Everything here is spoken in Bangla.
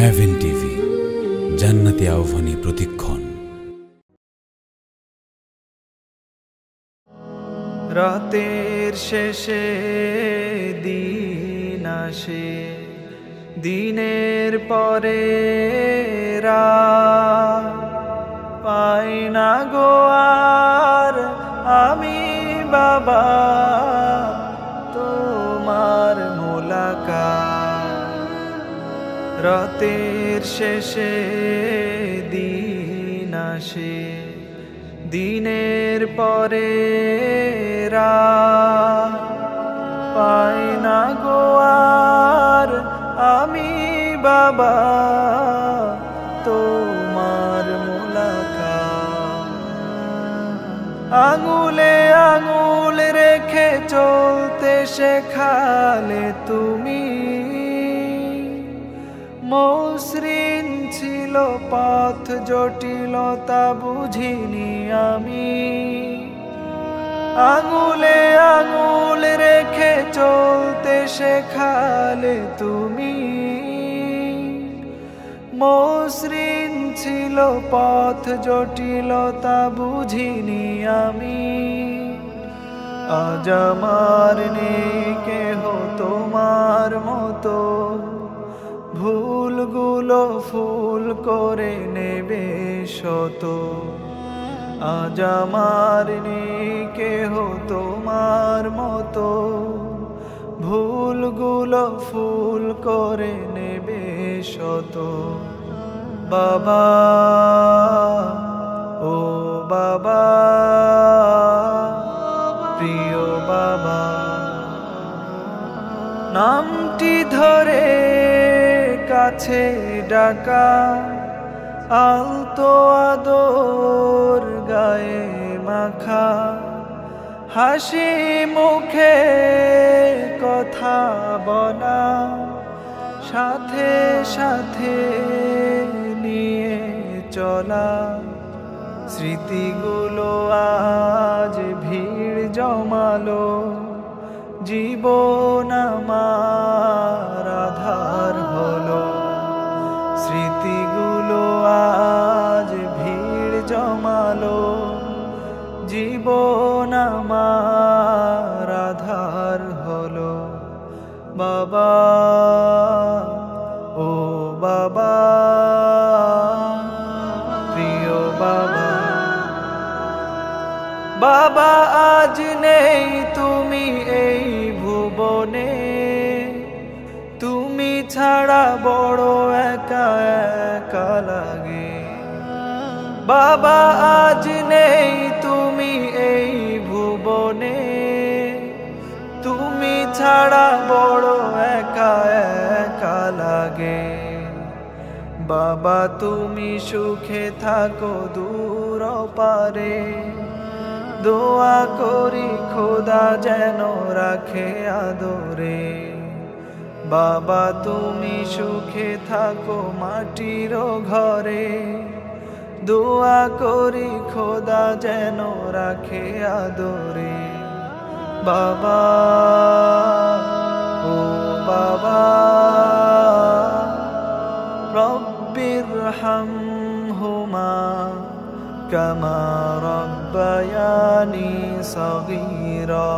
হেভেন টিভি, জান্নাতি আহ্বানী প্রতিক্ষণ। রাতের শেষে দিন আসে, দিনের পরে রাত, পাই না গো আর আমি বাবা তোমার মোলাকাত। রাতের শেষে দিন আসে, দিনের পরে রাত, পাই না গো আর আমি বাবা তোমার মোলাকাত। আঙুলে আঙুল রেখে চলতে শেখালে তুমি, মসৃণ ছিল পথ জটিলতা বুঝিনি আমি। আঙুলে আঙুল রেখে চলতে শেখালে তুমি, মসৃণ ছিল পথ জটিলতা বুঝিনি আমি। আজ আমার নেই কেহ তোমার মতো, ভুলগুলো ফুল করে নেবে শত। আজ আমার নেই কেহ তোমার মতো, ভুলগুলো ফুল করে নেবে শত। বাবা ও বাবা, প্রিয় বাবা, নামটি ধরে কাছে ডাকা, আলতো আদর গায়ে মাখা, হাসি মুখে কথা বলা, সাথে সাথে নিয়ে চলা। স্মৃতিগুলো আজ ভিড় জমালো, জীবন আমার আধার হলো। স্মৃতিগুলো আজ ভিড় জমালো, জীবন আমার আধার হলো। বাবা ও বাবা, প্রিয় বাবা, বাবা আজ নেই তুমি এই ভুবনে, তুমি ছাড়া বড় একা একা লাগে। বাবা আজ নেই তুমি এই ভুবনে, তুমি ছাড়া বড় একা একা লাগে। বাবা তুমি সুখে থাকো দূর পারে, দোয়া করি খোদা যেন রাখে আদরে। বাবা তুমি সুখে থাকো মাটির ঘরে, দোয়া করি খোদা যেন রাখে আদরে। বাবা ও বাবা, রব্বির হামহুমা কামা রব্বায়ানি সগীরা।